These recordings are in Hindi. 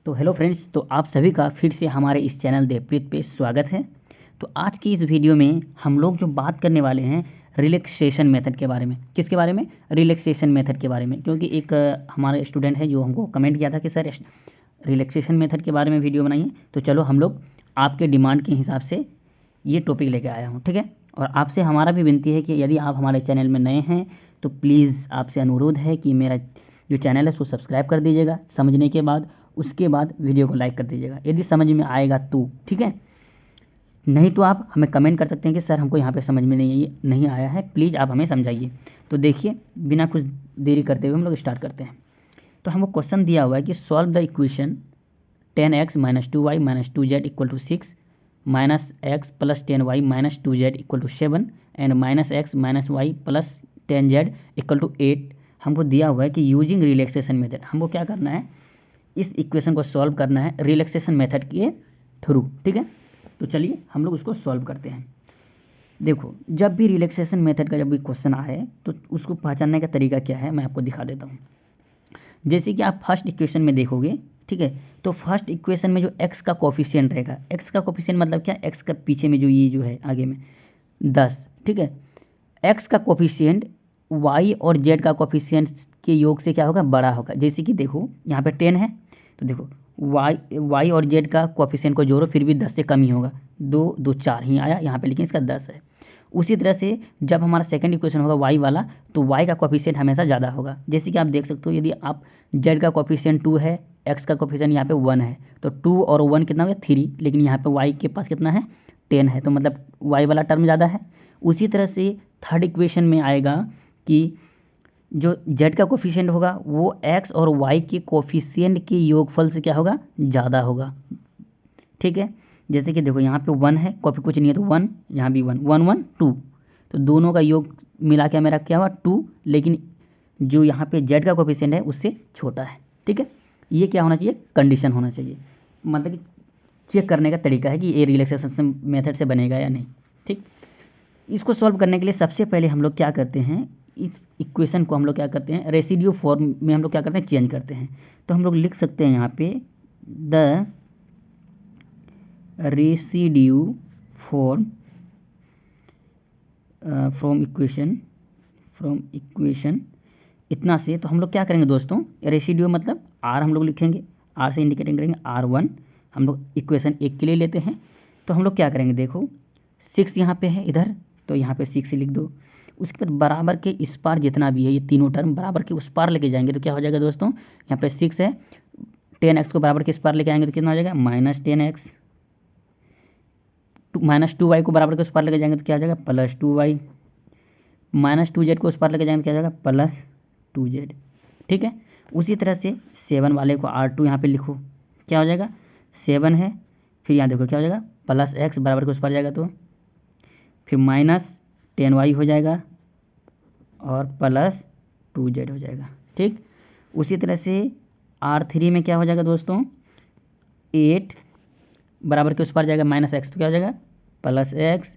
तो हेलो फ्रेंड्स, तो आप सभी का फिर से हमारे इस चैनल देवप्रीत पे स्वागत है। तो आज की इस वीडियो में हम लोग जो बात करने वाले हैं रिलैक्सेशन मेथड के बारे में। किसके बारे में? रिलैक्सेशन मेथड के बारे में। क्योंकि एक हमारे स्टूडेंट है जो हमको कमेंट किया था कि सर रिलैक्सेशन मेथड के बारे में वीडियो बनाइए। तो चलो हम लोग आपके डिमांड के हिसाब से ये टॉपिक लेके आया हूँ, ठीक है। और आपसे हमारा भी विनती है कि यदि आप हमारे चैनल में नए हैं तो प्लीज़ आपसे अनुरोध है कि मेरा जो चैनल है उसको सब्सक्राइब कर दीजिएगा समझने के बाद। उसके बाद वीडियो को लाइक कर दीजिएगा यदि समझ में आएगा तो, ठीक है। नहीं तो आप हमें कमेंट कर सकते हैं कि सर हमको यहाँ पे समझ में नहीं आया है, प्लीज़ आप हमें समझाइए। तो देखिए, बिना कुछ देरी करते हुए हम लोग स्टार्ट करते हैं। तो हमको क्वेश्चन दिया हुआ है कि solve the equation 10x - 2y - 2z = 6 -x + 10y - 2z = 7 and -x - y + 10z = 8 हमको दिया हुआ है कि यूजिंग रिलैक्सेशन मेथड हमको क्या करना है, इस इक्वेशन को सॉल्व करना है रिलैक्सेशन मेथड के थ्रू, ठीक है। तो चलिए हम लोग उसको सॉल्व करते हैं। देखो, जब भी रिलैक्सेशन मेथड का जब भी क्वेश्चन आए तो उसको पहचानने का तरीका क्या है मैं आपको दिखा देता हूँ। जैसे कि आप फर्स्ट इक्वेशन में देखोगे, ठीक है, तो फर्स्ट इक्वेशन में जो x का कोफिशिएंट रहेगा, x का कोफिशिएंट मतलब क्या, x का पीछे में जो ये जो है आगे में 10, ठीक है। x का कोफिशिएंट y और z का कोफिशिएंट के योग से क्या होगा, बड़ा होगा। जैसे कि देखो यहाँ पे 10 है तो देखो y और z का कोफिशिएंट को जोड़ो फिर भी 10 से कम ही होगा, 2 2 4 ही आया यहाँ पे, लेकिन इसका 10 है। उसी तरह से जब हमारा सेकंड इक्वेशन होगा y वाला तो y का कोफिशिएंट हमेशा ज़्यादा होगा। जैसे कि आप देख सकते हो, यदि आप z का कोफिशिएंट 2 है, x का कोफिशिएंट यहाँ पे 1 है, तो 2 और 1 कितना हो गया 3, लेकिन यहाँ पे y के पास कितना है 10 है, तो मतलब y वाला टर्म ज़्यादा है। उसी तरह से थर्ड इक्वेशन में आएगा कि जो z का कोफिशिएंट होगा वो x और y के कोफिशिएंट के योगफल से क्या होगा, ज़्यादा होगा, ठीक है। जैसे कि देखो यहाँ पे 1 है, कॉपी कुछ नहीं है तो 1, यहाँ भी 1 1 1 2, तो दोनों का योग मिला के मेरा क्या हुआ 2, लेकिन जो यहाँ पे z का कोफिशिएंट है उससे छोटा है, ठीक है। ये क्या होना चाहिए, कंडीशन होना चाहिए, मतलब कि चेक करने का तरीका है कि ये रिलैक्सेशन मेथड से बनेगा या नहीं, ठीक। इसको सॉल्व करने के लिए सबसे पहले हम लोग क्या करते हैं, इस इक्वेशन को हम लोग क्या करते हैं, रेसिड्यू फॉर्म में हम लोग क्या करते हैं, चेंज करते हैं। तो हम लोग लिख सकते हैं यहाँ पे the residue form from equation इतना से। तो हम लोग क्या करेंगे दोस्तों, रेसिड्यू मतलब r हम लोग लिखेंगे, r से इंडिकेटिंग करेंगे r1, हम लोग इक्वेशन 1 के लिए लेते हैं। तो हम लोग क्या करेंगे, देखो 6 यहाँ पे है इधर, तो यहाँ पे 6 लिख दो। उसके बाद बराबर के इस पार जितना भी है ये तीनों टर्म बराबर के उस पार लेके जाएंगे तो क्या हो जाएगा दोस्तों, यहाँ पे 6 है, 10x को बराबर के इस पार लेके आएंगे तो कितना हो जाएगा -10x, -2y को बराबर के उस पार लेके जाएंगे तो क्या हो जाएगा +2y, -2z को उस पार लेके जाएंगे तो क्या हो जाएगा +2z, ठीक है। उसी तरह से 7 वाले को r2 यहाँ पे लिखो, क्या हो जाएगा 7 है, फिर यहाँ देखो क्या हो जाएगा +x बराबर के उस पार जाएगा तो फिर -10y हो जाएगा और +2z हो जाएगा, ठीक। उसी तरह से r3 में क्या हो जाएगा दोस्तों, 8 बराबर के उस पार जाएगा -x तो क्या हो जाएगा +x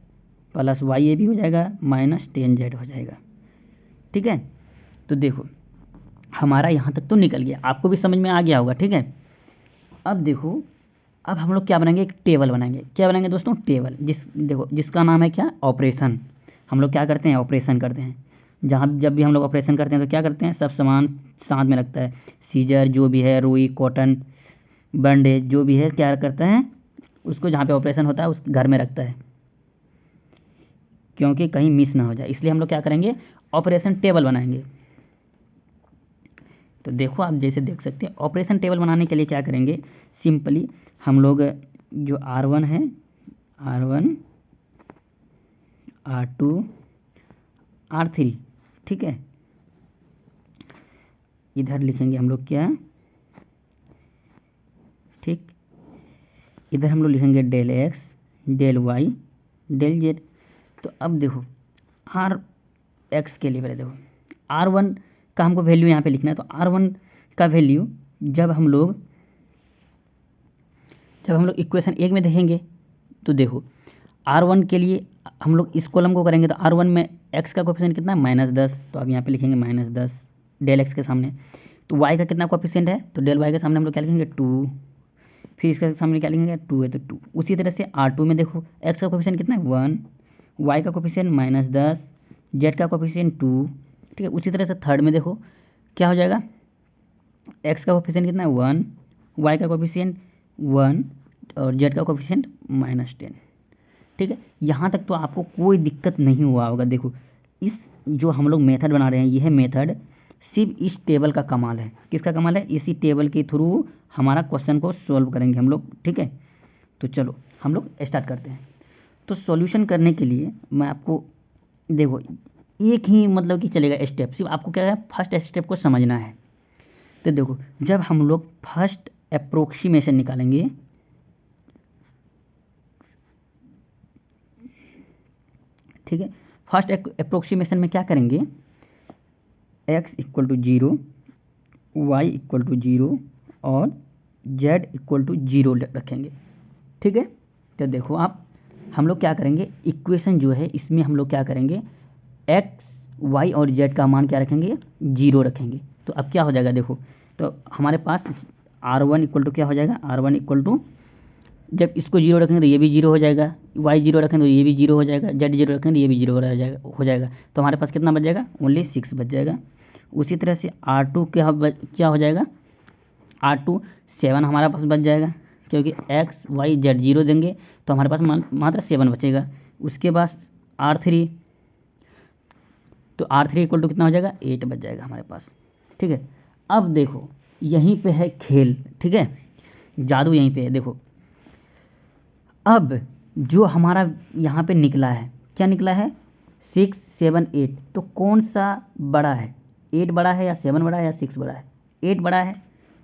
+y, ये भी हो जाएगा -10z हो जाएगा, ठीक है। तो देखो हमारा यहाँ तक तो निकल गया, आपको भी समझ में आ गया होगा, ठीक है। अब देखो, अब हम लोग क्या बनाएंगे, एक टेबल बनाएंगे। क्या बनाएंगे दोस्तों, टेबल, देखो जिसका नाम है क्या, ऑपरेशन। हम लोग क्या करते हैं, ऑपरेशन करते हैं। जहाँ जब भी हम लोग ऑपरेशन करते हैं तो क्या करते हैं, सब सामान साथ में रखता है, सीजर जो भी है, रुई, कॉटन, बैंडेज जो भी है, क्या करता है उसको जहाँ पे ऑपरेशन होता है उस घर में रखता है, क्योंकि कहीं मिस ना हो जाए, इसलिए हम लोग क्या करेंगे, ऑपरेशन टेबल बनाएंगे। तो देखो आप जैसे देख सकते हैं, ऑपरेशन टेबल बनाने के लिए क्या करेंगे, सिंपली हम लोग जो r1 है, r1 r2 r3, ठीक है, इधर लिखेंगे हम लोग क्या, ठीक, इधर हम लोग लिखेंगे del x del y del z। तो अब देखो आर एक्स के लिए पहले देखो r1 का हमको वैल्यू यहाँ पे लिखना है। तो r1 का वैल्यू जब हम लोग इक्वेशन 1 में देखेंगे तो देखो r1 के लिए हम लोग इस कॉलम को करेंगे तो r1 में x का कोफिशिएंट कितना है -10, तो आप यहाँ पे लिखेंगे -10 डेल x के सामने। तो y का कितना कोफिशिएंट है, तो डेल y के सामने हम लोग क्या लिखेंगे 2, फिर इसका सामने क्या लिखेंगे 2 है तो 2। उसी तरह से R2 में देखो x का कोफिशिएंट कितना है 1, y का कोफिशिएंट -10, z का कोफिशिएंट 2। ठीक है, उसी तरह से थर्ड में देखो क्या हो जाएगा, x का कोफिशिएंट कितना है 1, y का कोफिशिएंट 1 और z का कोफिशिएंट -10। ठीक है, यहाँ तक तो आपको कोई दिक्कत नहीं हुआ होगा। देखो इस जो हम लोग मेथड बना रहे हैं यह मेथड सिर्फ इस टेबल का कमाल है। किसका कमाल है? इसी टेबल के थ्रू हमारा क्वेश्चन को सॉल्व करेंगे हम लोग। ठीक है, तो चलो हम लोग स्टार्ट करते हैं। तो सॉल्यूशन करने के लिए मैं आपको देखो एक ही मतलब कि चलेगा स्टेप, सिर्फ आपको क्या है फर्स्ट स्टेप को समझना है। तो देखो जब हम लोग फर्स्ट अप्रोक्सीमेशन निकालेंगे, ठीक है, फर्स्ट अप्रोक्सीमेशन में क्या करेंगे, x equal to 0, y equal to 0 और z इक्वल टू 0 रखेंगे। ठीक है, तो देखो आप हम लोग क्या करेंगे, इक्वेशन जो है इसमें हम लोग क्या करेंगे, x y और z का मान क्या रखेंगे 0 रखेंगे। तो अब क्या हो जाएगा देखो, तो हमारे पास r1 इक्वल टू क्या हो जाएगा, r1 इक्वल टू जब इसको 0 रखेंगे तो ये भी 0 हो जाएगा, y 0 रखेंगे तो ये भी 0 हो जाएगा, z 0 रखेंगे तो ये भी 0 हो जाएगा। तो हमारे पास कितना बच जाएगा, ओनली 6 बच जाएगा। उसी तरह से R2 क्या हो जाएगा, R2 7 हमारे पास बच जाएगा, क्योंकि x y z 0 देंगे तो हमारे पास मात्र 7 बचेगा। उसके बाद R3, तो R3 इक्वल टू कितना हो जाएगा 8 बच जाएगा हमारे पास। ठीक है, अब देखो यहीं पे है खेल। ठीक है, जादू यहीं पे है। देखो अब जो हमारा यहाँ पे निकला है, क्या निकला है 6 7 8, तो कौन सा बड़ा है, 8 बड़ा है या 7 बड़ा है या 6 बड़ा है, 8 बड़ा है।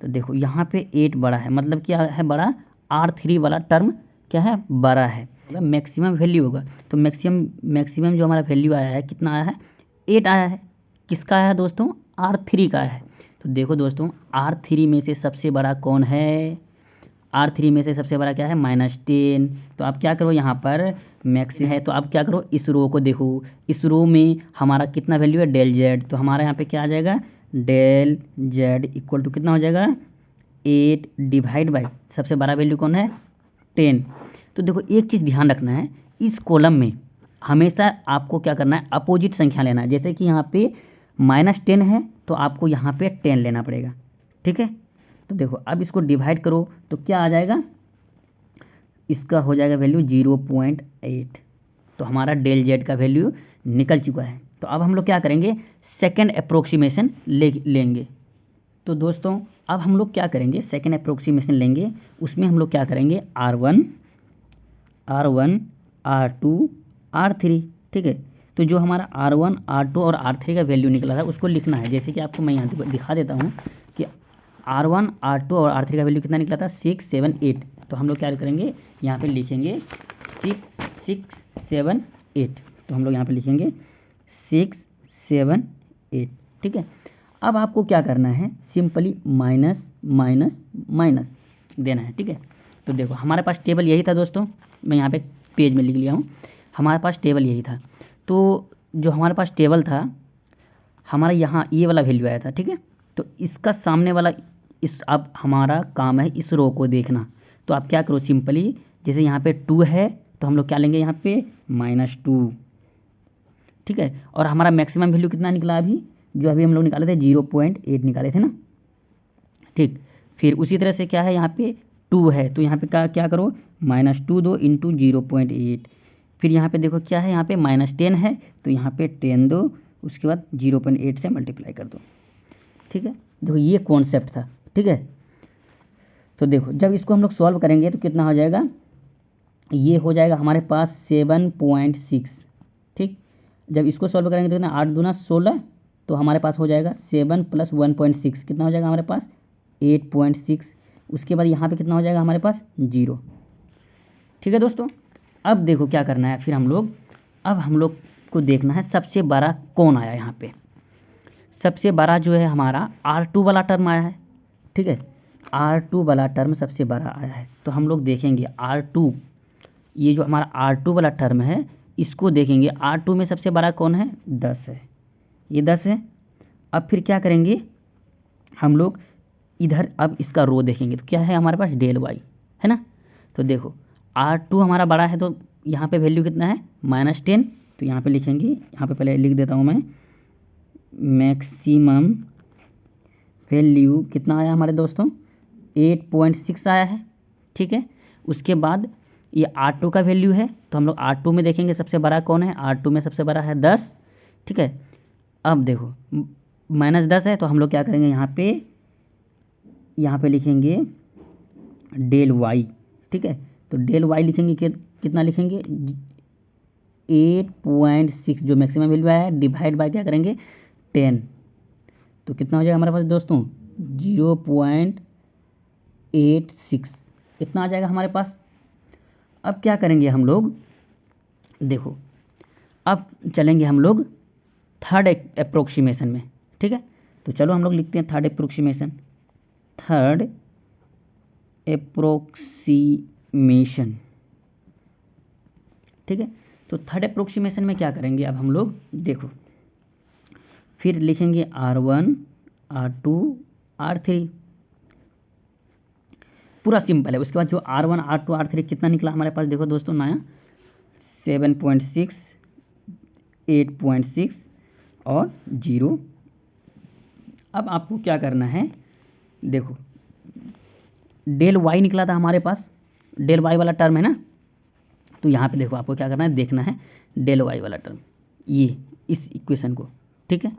तो देखो यहाँ पे 8 बड़ा है, मतलब क्या है बड़ा, R3 वाला टर्म क्या है बड़ा है, मतलब मैक्सिमम वैल्यू होगा। तो मैक्सिमम जो हमारा वैल्यू आया है कितना आया है 8 आया है। किसका आया है दोस्तों, R3 का है। तो देखो दोस्तों R3 में से सबसे बड़ा कौन है, R3 में से सबसे बड़ा क्या है -10। तो आप क्या करो, यहाँ पर मैक्स है तो आप क्या करो इस रो को देखो, इस रो में हमारा कितना वैल्यू है डेल जेड, तो हमारा यहाँ पे क्या आ जाएगा डेल जेड इक्वल टू कितना हो जाएगा 8 डिवाइड बाई सबसे बड़ा वैल्यू कौन है 10। तो देखो एक चीज़ ध्यान रखना है, इस कॉलम में हमेशा आपको क्या करना है अपोजिट संख्या लेना है। जैसे कि यहाँ पे -10 है तो आपको यहाँ पे 10 लेना पड़ेगा। ठीक है, तो देखो अब इसको डिवाइड करो तो क्या आ जाएगा, इसका हो जाएगा वैल्यू 0.8। तो हमारा डेल जेड का वैल्यू निकल चुका है। तो अब हम लोग क्या करेंगे सेकेंड अप्रोक्सीमेशन लेंगे। तो दोस्तों अब हम लोग क्या करेंगे सेकेंड अप्रोक्सीमेशन लेंगे, उसमें हम लोग क्या करेंगे R1 R2 R3। ठीक है, तो जो हमारा R1 R2 और R3 का वैल्यू निकला था उसको लिखना है। जैसे कि आपको मैं यहाँ दिखा देता हूँ कि R1 R2 और R3 का वैल्यू कितना निकला था 6 7 8। तो हम लोग क्या करेंगे यहाँ पे लिखेंगे 6 7 8। तो हम लोग यहाँ पे लिखेंगे 6 7 8। ठीक है, अब आपको क्या करना है सिंपली माइनस माइनस माइनस देना है। ठीक है, तो देखो हमारे पास टेबल यही था दोस्तों, मैं यहाँ पे पेज में लिख लिया हूँ, हमारे पास टेबल यही था। तो जो हमारे पास टेबल था हमारा यहाँ ये वाला वैल्यू आया था। ठीक है, तो इसका सामने वाला इस अब हमारा काम है इस रो को देखना। तो आप क्या करो सिंपली, जैसे यहाँ पे 2 है तो हम लोग क्या लेंगे यहाँ पे -2। ठीक है, और हमारा मैक्सिमम वैल्यू कितना निकला अभी, जो अभी हम लोग निकाले थे 0.8 निकाले थे ना। ठीक, फिर उसी तरह से क्या है यहाँ पे 2 है तो यहाँ पे क्या करो -2 दो इंटू 0.8। फिर यहाँ पे देखो क्या है यहाँ पे -10 है तो यहाँ पे 10 दो, उसके बाद 0.8 से मल्टीप्लाई कर दो। ठीक है, देखो ये कॉन्सेप्ट था। ठीक है, तो देखो जब इसको हम लोग सॉल्व करेंगे तो कितना हो जाएगा, ये हो जाएगा हमारे पास 7.6। ठीक, जब इसको सॉल्व करेंगे तो कितना 8 दूना 16, तो हमारे पास हो जाएगा 7 + 1.6 कितना हो जाएगा हमारे पास 8.6। उसके बाद यहाँ पे कितना हो जाएगा हमारे पास 0। ठीक है दोस्तों, अब देखो क्या करना है फिर हम लोग को देखना है सबसे बड़ा कौन आया। यहाँ पे सबसे बड़ा जो है हमारा R2 वाला टर्म आया है। ठीक है, R2 वाला टर्म सबसे बड़ा आया है। तो हम लोग देखेंगे R2, ये जो हमारा R2 वाला टर्म है इसको देखेंगे। R2 में सबसे बड़ा कौन है 10 है, ये 10 है। अब फिर क्या करेंगे हम लोग इधर, अब इसका रो देखेंगे तो क्या है हमारे पास डेल वाई। है ना। तो देखो R2 हमारा बड़ा है तो यहाँ पे वैल्यू कितना है -10, तो यहाँ पे लिखेंगे, यहाँ पे पहले लिख देता हूँ मैं, मैक्सिमम वैल्यू कितना आया हमारे दोस्तों 8.6 आया है, ठीक है। उसके बाद ये R2 का वैल्यू है तो हम लोग R2 में देखेंगे सबसे बड़ा कौन है, R2 में सबसे बड़ा है 10, ठीक है। अब देखो -10 है तो हम लोग क्या करेंगे, यहाँ पे लिखेंगे डेल वाई, ठीक है। तो डेल वाई लिखेंगे कितना लिखेंगे 8.6 जो मैक्सिमम वैल्यू आया है, डिवाइड बाय क्या करेंगे 10, तो कितना हो जाएगा हमारे पास दोस्तों 0.86, इतना आ जाएगा हमारे पास। अब क्या करेंगे हम लोग, देखो अब चलेंगे हम लोग थर्ड अप्रोक्सीमेशन में, ठीक है। तो चलो हम लोग लिखते हैं थर्ड अप्रोक्सीमेशन, ठीक है। तो थर्ड अप्रोक्सीमेशन में क्या करेंगे अब हम लोग, देखो फिर लिखेंगे R1 R2 R3, पूरा सिंपल है। उसके बाद जो R1 R2 R3 कितना निकला हमारे पास, देखो दोस्तों नया 7.6 8.6 और 0। अब आपको क्या करना है, देखो डेल वाई निकला था हमारे पास, डेल वाई वाला टर्म है ना, तो यहाँ पे देखो आपको क्या करना है, देखना है डेल वाई वाला टर्म, ये इस इक्वेशन को, ठीक है।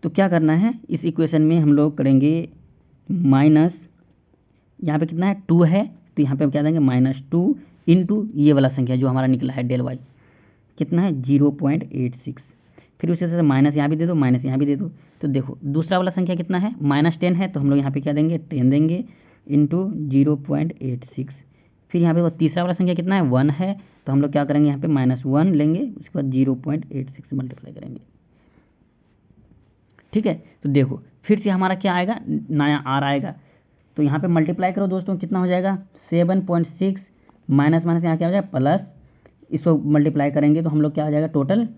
तो क्या करना है, इस इक्वेशन में हम लोग करेंगे माइनस, यहाँ पे कितना है 2 है तो यहाँ पे हम क्या देंगे -2 इंटू ये वाला संख्या जो हमारा निकला है डेल वाई, कितना है 0.86, फिर उसी तरह से माइनस यहाँ भी दे दो, माइनस यहाँ भी दे दो। तो देखो दूसरा वाला संख्या कितना है -10 है तो हम लोग यहाँ पे क्या देंगे 10 देंगे इंटू 0.86, फिर यहाँ पे वो तीसरा वाला संख्या कितना है 1 है तो हम लोग क्या करेंगे यहाँ पे -1 लेंगे, उसके बाद 0.86 मल्टीप्लाई करेंगे, ठीक है। तो देखो फिर से हमारा क्या आएगा, नया R आएगा, तो यहाँ पे मल्टीप्लाई करो दोस्तों, कितना हो जाएगा 7.6 माइनस यहाँ क्या हो जाएगा प्लस, इसको मल्टीप्लाई करेंगे तो हम लोग क्या हो जाएगा टोटल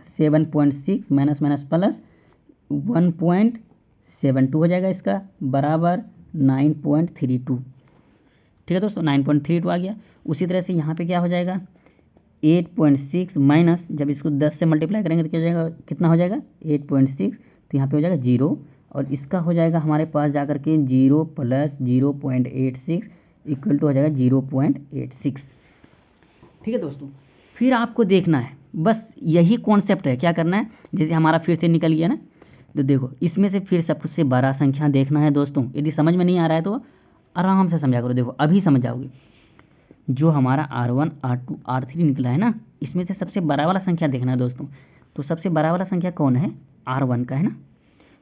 7.6 माइनस प्लस 1.72 हो जाएगा, इसका बराबर 9.32, ठीक है दोस्तों 9.32 आ गया। उसी तरह से यहाँ पे क्या हो जाएगा 8.6 माइनस, जब इसको 10 से मल्टीप्लाई करेंगे तो क्या हो जाएगा, कितना हो जाएगा 8.6, तो यहाँ पे हो जाएगा 0 और इसका हो जाएगा हमारे पास जा कर के 0 प्लस 0.86 इक्वल टू हो जाएगा 0.86, ठीक है दोस्तों। फिर आपको देखना है, बस यही कॉन्सेप्ट है, क्या करना है, जैसे हमारा फिर से निकल गया ना, तो देखो इसमें से फिर सबसे बड़ा संख्या देखना है दोस्तों। यदि समझ में नहीं आ रहा है तो आराम से समझा करो, देखो अभी समझ जाओगे। जो हमारा R1 R2 R3 निकला है ना, इसमें से सबसे बड़ा वाला संख्या देखना है दोस्तों। तो सबसे बड़ा वाला संख्या कौन है, R1 का है ना,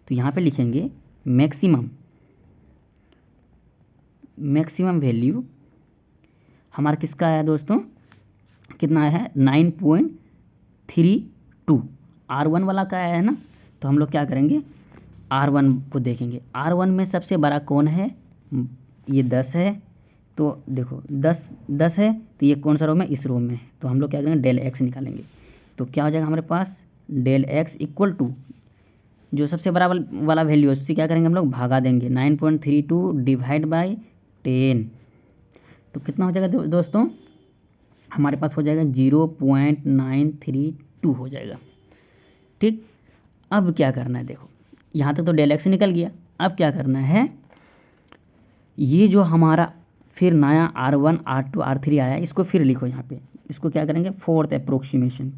तो यहाँ पे लिखेंगे मैक्सिमम वैल्यू हमारा किसका है दोस्तों, कितना है 9.32, R1 वाला का है ना, तो हम लोग क्या करेंगे R1 को देखेंगे। R1 में सबसे बड़ा कौन है, ये 10 है, तो देखो 10 है तो ये कौन सा रो में, इस रो में, तो हम लोग क्या करेंगे डेल एक्स निकालेंगे। तो क्या हो जाएगा हमारे पास डेल एक्स इक्वल टू जो सबसे बड़ा वाला वैल्यू है उससे क्या करेंगे हम लोग भागा देंगे, 9.32 डिवाइड बाई 10, तो कितना हो जाएगा दोस्तों, हमारे पास हो जाएगा 0.932 हो जाएगा, ठीक। अब क्या करना है, देखो यहाँ तक तो डेल एक्स निकल गया। अब क्या करना है, ये जो हमारा फिर नया R1 R2 R3 आया, इसको फिर लिखो यहाँ पे, इसको क्या करेंगे फोर्थ अप्रोक्सीमेशन,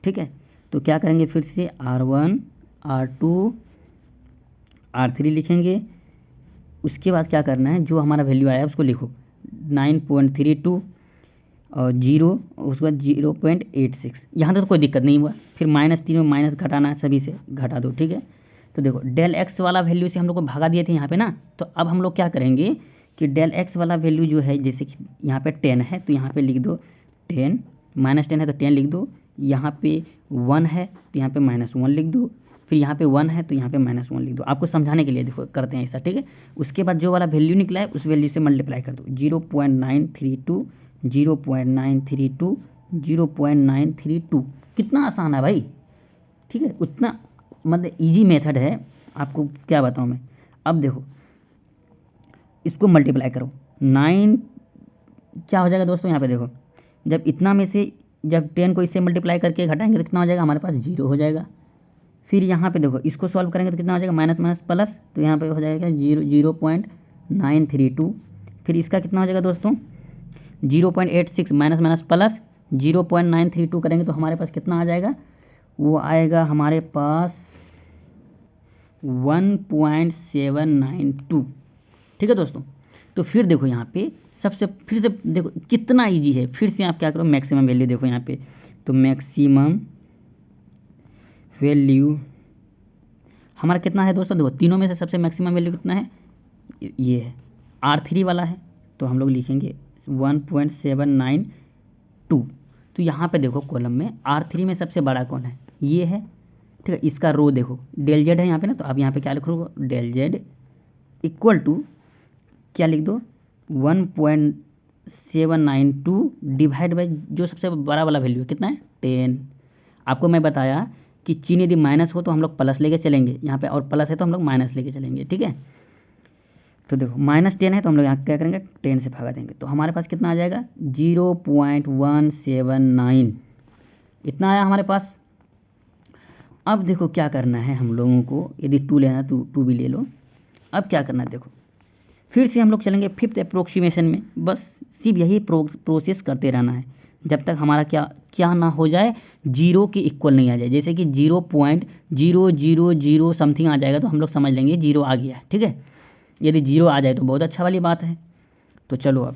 ठीक है। तो क्या करेंगे फिर से R1 R2 R3 लिखेंगे, उसके बाद क्या करना है, जो हमारा वैल्यू आया उसको लिखो 9.32 और 0, उसके बाद 0.86, यहाँ तक तो कोई दिक्कत नहीं हुआ। फिर -3 में माइनस घटाना, सभी से घटा दो, ठीक है। तो देखो डेल एक्स वाला वैल्यू से हम लोग को भगा दिए थे यहाँ पे ना, तो अब हम लोग क्या करेंगे कि डेल एक्स वाला वैल्यू जो है, जैसे कि यहाँ पे 10 है तो यहाँ पे लिख दो 10, -10 है तो 10 लिख दो, यहाँ पे 1 है तो यहाँ पे -1 लिख दो, फिर यहाँ पे 1 है तो यहाँ पे -1 लिख दो, आपको समझाने के लिए देखो करते हैं ऐसा, ठीक है। उसके बाद जो वाला वैल्यू निकला है उस वैल्यू से मल्टीप्लाई कर दो, 0.932 0.932 0.932, कितना आसान है भाई, ठीक है। उतना मतलब इजी मेथड है, आपको क्या बताऊँ मैं। अब देखो इसको मल्टीप्लाई करो, 9 क्या हो जाएगा दोस्तों, यहाँ पे देखो जब इतना में से जब 10 को इससे मल्टीप्लाई करके घटाएंगे तो कितना हो जाएगा, हमारे पास 0 हो जाएगा। फिर यहाँ पे देखो इसको सॉल्व करेंगे तो कितना हो जाएगा, माइनस माइनस प्लस, तो यहाँ पे हो जाएगा 0.932। फिर इसका कितना हो जाएगा दोस्तों 0.86, माइनस माइनस प्लस 0.932 करेंगे तो हमारे पास कितना आ जाएगा, वो आएगा हमारे पास 1.792। ठीक है दोस्तों। तो फिर देखो यहाँ पे सबसे फिर से देखो कितना इजी है, फिर से आप क्या करो मैक्सिमम वैल्यू देखो यहाँ पे, तो मैक्सिमम वैल्यू हमारा कितना है दोस्तों, देखो तीनों में से सबसे मैक्सिमम वैल्यू कितना है, ये है R3 वाला है, तो हम लोग लिखेंगे 1.792। तो यहाँ पे देखो कॉलम में R3 में सबसे बड़ा कौन है, ये है। ठीक है, इसका रो देखो डेल जेड है यहाँ पे ना, तो अब यहाँ पे क्या लिखो, डेल जेड इक्वल टू क्या लिख दो 1.792 डिवाइड बाई जो सबसे बड़ा वाला वैल्यू है कितना है 10। आपको मैं बताया कि चिन्ह यदि माइनस हो तो हम लोग प्लस लेके चलेंगे, यहाँ पे और प्लस है तो हम लोग माइनस लेके चलेंगे। ठीक है, तो देखो -10 है तो हम लोग यहाँ क्या करेंगे 10 से भगा देंगे, तो हमारे पास कितना आ जाएगा 0.179, इतना आया हमारे पास। अब देखो क्या करना है हम लोगों को, यदि 2 लेना तो 2 भी ले लो। अब क्या करना है देखो, फिर से हम लोग चलेंगे 5th अप्रोक्सीमेशन में, बस सिर्फ यही प्रोसेस करते रहना है जब तक हमारा क्या ना हो जाए, 0 के इक्वल नहीं आ जाए। जैसे कि 0.000 समथिंग आ जाएगा तो हम लोग समझ लेंगे 0 आ गया है। ठीक है, यदि 0 आ जाए तो बहुत अच्छा वाली बात है। तो चलो अब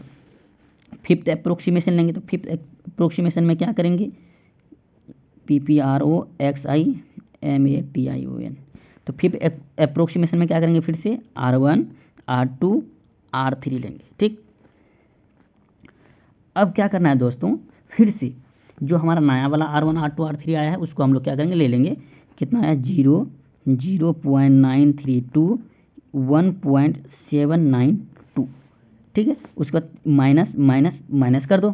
5th अप्रोक्सीमेशन लेंगे, तो 5th अप्रोक्सीमेशन में क्या करेंगे, PPROXIMATION। तो 5th अप्रोक्सीमेशन में क्या करेंगे, फिर से R1 R2 R3 लेंगे। ठीक, अब क्या करना है दोस्तों, फिर से जो हमारा नया वाला R1 R2 R3 आया है उसको हम लोग क्या करेंगे, ले लेंगे। कितना आया 0.932 1.792। ठीक है, उसके बाद माइनस माइनस माइनस कर दो,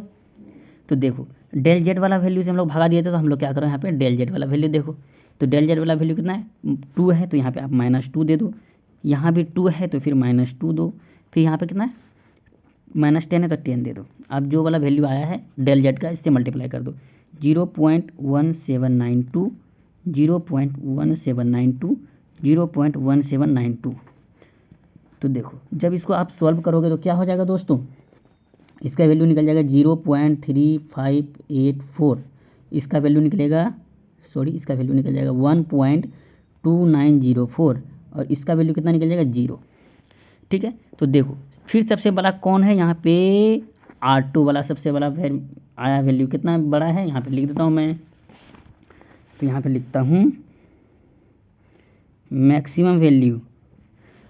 तो देखो डेल जेड वाला वैल्यू से हम लोग भगा दिए थे, तो हम लोग क्या करो यहाँ पे डेल जेड वाला वैल्यू देखो, तो डेल जेड वाला वैल्यू कितना है 2 है, तो यहाँ पे आप -2 दे दो, यहाँ भी 2 है तो फिर -2 दो, फिर यहाँ पे कितना है -10 है तो 10 दे दो। अब जो वाला वैल्यू आया है डेल जेड का इससे मल्टीप्लाई कर दो, 0.1792 0.1792 0.1792। तो देखो जब इसको आप सॉल्व करोगे तो क्या हो जाएगा दोस्तों, इसका वैल्यू निकल जाएगा 0.3584, इसका वैल्यू निकलेगा इसका वैल्यू निकल जाएगा 1.2904, और इसका वैल्यू कितना निकल जाएगा 0। ठीक है, तो देखो फिर सबसे बड़ा कौन है, यहाँ पे R2 वाला सबसे बड़ा आया वैल्यू कितना बड़ा है, यहाँ पे लिख देता हूँ मैं। तो यहाँ पे लिखता हूँ मैक्सिमम वैल्यू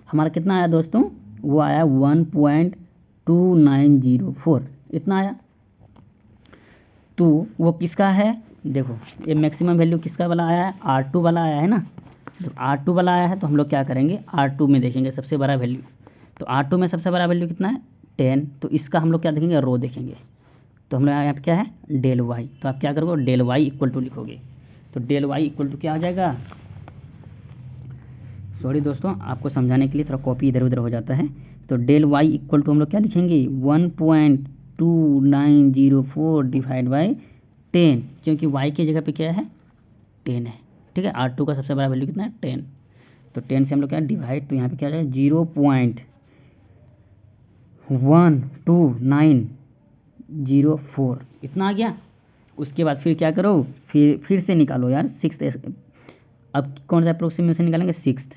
हमारा कितना आया दोस्तों, वो आया 1.2904, इतना आया। तो वो किसका है, देखो ये मैक्सिमम वैल्यू किसका वाला आया है, R2 वाला आया है ना। तो R2 वाला आया है तो हम लोग क्या करेंगे, R2 में देखेंगे सबसे बड़ा वैल्यू, तो R2 में सबसे बड़ा वैल्यू कितना है 10, तो इसका हम लोग क्या देखेंगे, रो देखेंगे। तो हम लोग यहाँ पे क्या है डेल वाई, तो आप क्या करोगे डेल वाई इक्वल टू लिखोगे, तो डेल वाई इक्वल टू क्या हो जाएगा, सॉरी दोस्तों आपको समझाने के लिए थोड़ा कॉपी इधर उधर हो जाता है। तो डेल वाई इक्वल टू हम लोग क्या लिखेंगे 1.2904 डिवाइड बाई 10, क्योंकि वाई की जगह पे क्या है 10 है। ठीक है, R2 का सबसे बड़ा वैल्यू कितना है 10, तो 10 से हम लोग क्या डिवाइड, तो यहाँ पे क्या आ जाएगा 0.1294, इतना आ गया। उसके बाद फिर क्या करो, फिर से निकालो यार 6th, अब कौन सा अप्रोक्सीमेशन निकालेंगे 6th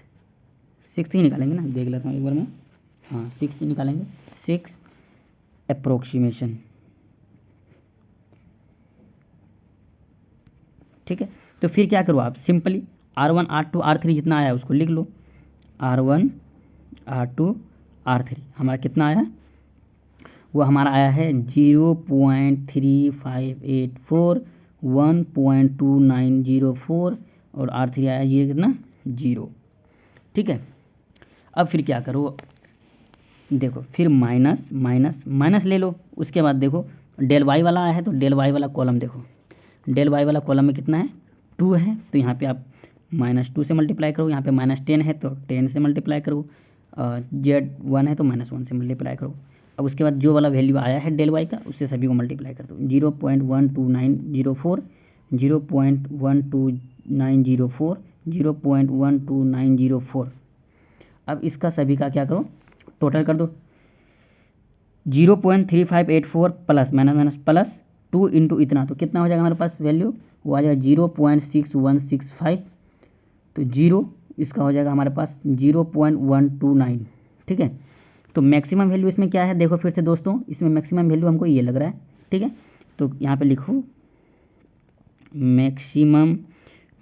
ही निकालेंगे ना, देख लेता हूँ एक बार मैं, हाँ 6th ही निकालेंगे, 6th अप्रोक्सीमेशन। ठीक है, तो फिर क्या करो आप सिंपली R1 R2 R3 जितना आया उसको लिख लो, R1 R2 R3 हमारा कितना आया, वो हमारा आया है 0.3584 1.2904, और R3 आया ये कितना 0। ठीक है, अब फिर क्या करो, देखो फिर माइनस माइनस माइनस ले लो। उसके बाद देखो डेल वाई वाला आया है तो डेल वाई वाला कॉलम देखो, डेल वाई वाला कॉलम में कितना है 2 है, तो यहाँ पे आप -2 से मल्टीप्लाई करो, यहाँ पे -10 है तो 10 से मल्टीप्लाई करो, Z1 है तो -1 से मल्टीप्लाई करो। अब उसके बाद जो वाला वैल्यू आया है डेल वाई का उससे सभी को मल्टीप्लाई कर दो। 0.12904, 0.12904, 0.12904। अब इसका सभी का क्या करो, टोटल कर दो। 0.3584 प्लस माइनस प्लस 2 इंटू इतना, तो कितना हो जाएगा हमारे पास वैल्यू, वो आ जाएगा 0.6165। तो 0 इसका हो जाएगा हमारे पास 0.129। ठीक है, तो मैक्सिमम वैल्यू इसमें क्या है देखो फिर से दोस्तों, इसमें मैक्सिमम वैल्यू हमको ये लग रहा है। ठीक है, तो यहाँ पे लिखो मैक्सिमम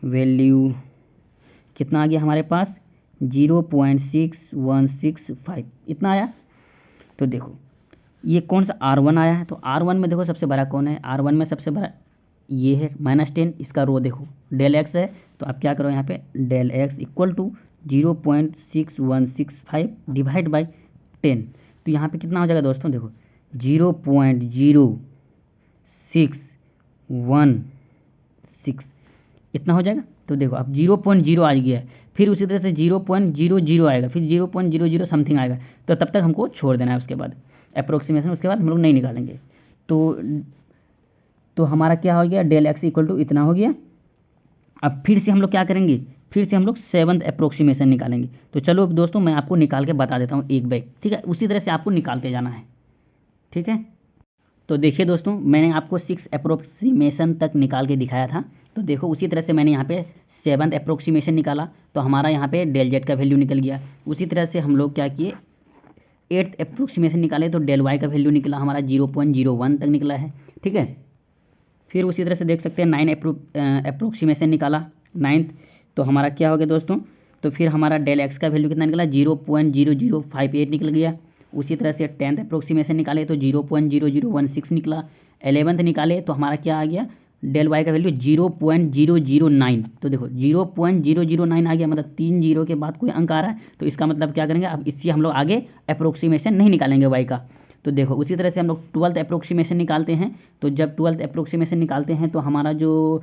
वैल्यू कितना आ गया हमारे पास, 0.6165 इतना आया। तो देखो ये कौन सा R1 आया है, तो R1 में देखो सबसे बड़ा कौन है, R1 में सबसे बड़ा ये है -10, इसका रो देखो डेल एक्स है। तो आप क्या करो यहाँ पे del x equal to 0.6165 divide by 10। तो यहाँ पे कितना हो जाएगा दोस्तों, देखो 0.0616 इतना हो जाएगा। तो देखो अब 0.0 आ गया है, फिर उसी तरह से 0.00 आएगा, फिर 0.00 समथिंग आएगा। तो तब तक हमको छोड़ देना है, उसके बाद अप्रोक्सीमेशन उसके बाद हम लोग नहीं निकालेंगे। तो हमारा क्या हो गया, डेल एक्स इक्वल टू इतना हो गया। अब फिर से हम लोग क्या करेंगे, फिर से हम लोग 7th अप्रोक्सीमेशन निकालेंगे। तो चलो अब दोस्तों मैं आपको निकाल के बता देता हूँ एक बार। ठीक है, उसी तरह से आपको निकालते जाना है। ठीक है, तो देखिए दोस्तों मैंने आपको 6 अप्रोक्सीमेशन तक निकाल के दिखाया था। तो देखो उसी तरह से मैंने यहाँ पे 7th अप्रोक्सीमेशन निकाला, तो हमारा यहाँ पे डेल जेड का वैल्यू निकल गया। उसी तरह से हम लोग क्या किए, 8th अप्रोक्सीमेशन निकाले, तो डेल वाई का वैल्यू निकला हमारा 0.01 तक निकला है। ठीक है, फिर उसी तरह से देख सकते हैं 9 अप्रोक्सीमेशन निकाला 9th, तो हमारा क्या हो गया दोस्तों, तो फिर हमारा डेल एक्स का वैल्यू कितना निकला, 0.0058 निकल गया। उसी तरह से 10th अप्रोक्सीमेशन निकाले तो 0.0016 निकला। 11th निकाले तो हमारा क्या आ गया, डेल वाई का वैल्यू 0.009। तो देखो 0.009 आ गया, मतलब 3 जीरो के बाद कोई अंक आ रहा है, तो इसका मतलब क्या करेंगे, अब इससे हम लोग आगे अप्रोक्सीमेशन नहीं निकालेंगे वाई का। तो देखो उसी तरह से हम लोग 12th अप्रोक्सीमेशन निकालते हैं। तो जब 12th अप्रोक्सीमेशन निकालते हैं तो हमारा जो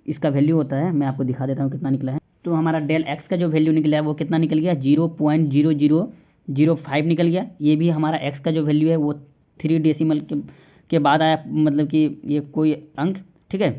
इसका वैल्यू होता है, मैं आपको दिखा देता हूँ कितना निकला है। तो हमारा डेल एक्स का जो वैल्यू निकला है वो कितना निकल गया, 0.0005 निकल गया। ये भी हमारा एक्स का जो वैल्यू है वो 3 डेसिमल के बाद आया, मतलब कि ये कोई अंक, ठीक है,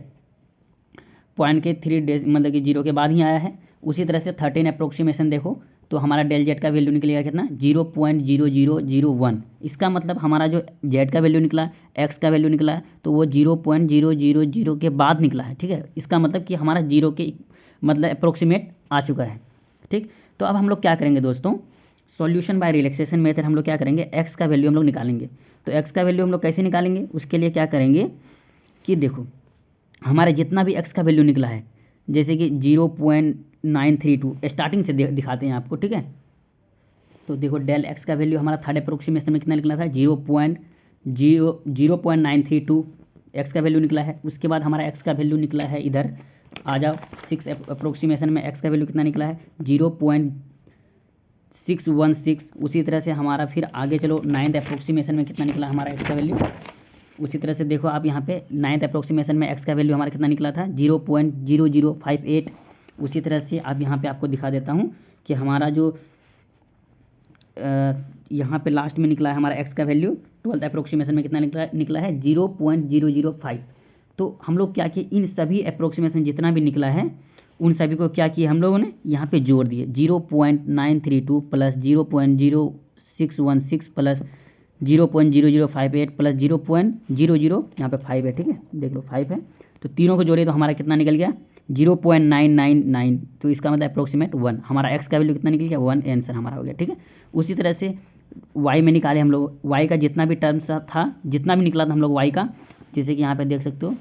पॉइंट के 3 मतलब कि 0 के बाद ही आया है। उसी तरह से 13 अप्रोक्सीमेशन देखो, तो हमारा डेल जेड का वैल्यू निकलेगा कितना, 0.0001। इसका मतलब हमारा जो जेड का वैल्यू निकला, एक्स का वैल्यू निकला, तो वो 0.000 के बाद निकला है। ठीक है, इसका मतलब कि हमारा 0 के मतलब अप्रोक्सीमेट आ चुका है। ठीक, तो अब हम लोग क्या करेंगे दोस्तों, सॉल्यूशन बाय रिलैक्सेशन मेथड हम लोग क्या करेंगे, एक्स का वैल्यू हम लोग निकालेंगे। तो एक्स का वैल्यू हम लोग कैसे निकालेंगे, उसके लिए क्या करेंगे कि देखो हमारे जितना भी एक्स का वैल्यू निकला है, जैसे कि 0.932 स्टार्टिंग से दिखाते हैं आपको। ठीक है, तो देखो डेल एक्स का वैल्यू हमारा 3rd अप्रोक्सीमेशन में कितना निकला था, 0.932 एक्स का वैल्यू निकला है। उसके बाद हमारा एक्स का वैल्यू निकला है, इधर आ जाओ 6 अप्रोक्सीमेशन में एक्स का वैल्यू कितना निकला है, 0.616। उसी तरह से हमारा फिर आगे चलो 9th अप्रोक्सीमेशन में कितना निकला हमारा एक्स का वैल्यू। उसी तरह से देखो आप यहाँ पे 9th अप्रोक्सीमेशन में एक्स का वैल्यू हमारा कितना निकला था, 0.0058। उसी तरह से अब यहाँ पे आपको दिखा देता हूँ कि हमारा जो यहाँ पे लास्ट में निकला है हमारा एक्स का वैल्यू 12th अप्रोक्सीमेशन में कितना निकला है 0.005। तो हम लोग क्या किए, इन सभी अप्रोक्सीमेशन जितना भी निकला है उन सभी को क्या किए हम लोगों ने यहाँ पे जोड़ दिए, 0.932 प्लस 0.0616 प्लस 0.0058 प्लस 0.00 यहाँ पे 5 है। ठीक है, देख लो 5 है, तो तीनों को जोड़े तो हमारा कितना निकल गया 0.999। तो इसका मतलब अप्रोक्सीमेट 1। हमारा एक्स का वैल्यू कितना निकल गया, 1 आंसर हमारा हो गया। ठीक है, उसी तरह से वाई में निकाले हम लोग, वाई का जितना भी टर्म्स था, जितना भी निकला था हम लोग वाई का, जैसे कि यहाँ पे देख सकते हो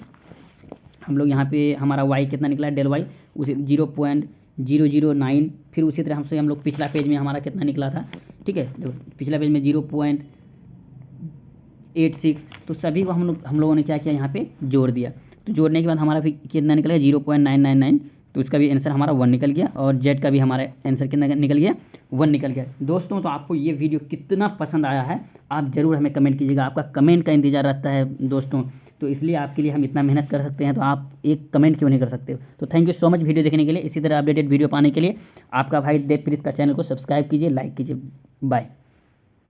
हम लोग यहाँ पे हमारा वाई कितना निकला है डेल वाई उसी 0.009। फिर उसी तरह हमसे हम लोग पिछला पेज में हमारा कितना निकला था, ठीक है, देखो पिछला पेज में 0.86। तो सभी को हम लोगों ने क्या किया यहाँ पे जोड़ दिया। तो जोड़ने के बाद हमारा फिर कितना निकल गया 0.999। तो उसका भी आंसर हमारा 1 निकल गया, और जेड का भी हमारा आंसर कितना निकल गया 1 निकल गया। दोस्तों तो आपको ये वीडियो कितना पसंद आया है आप ज़रूर हमें कमेंट कीजिएगा, आपका कमेंट का इंतज़ार रहता है दोस्तों। तो इसलिए आपके लिए हम इतना मेहनत कर सकते हैं, तो आप एक कमेंट क्यों नहीं कर सकते हो। तो thank you so much video देखने के लिए। इसी तरह अपडेटेड वीडियो पाने के लिए आपका भाई देवप्रीत का चैनल को सब्सक्राइब कीजिए, लाइक कीजिए। बाय।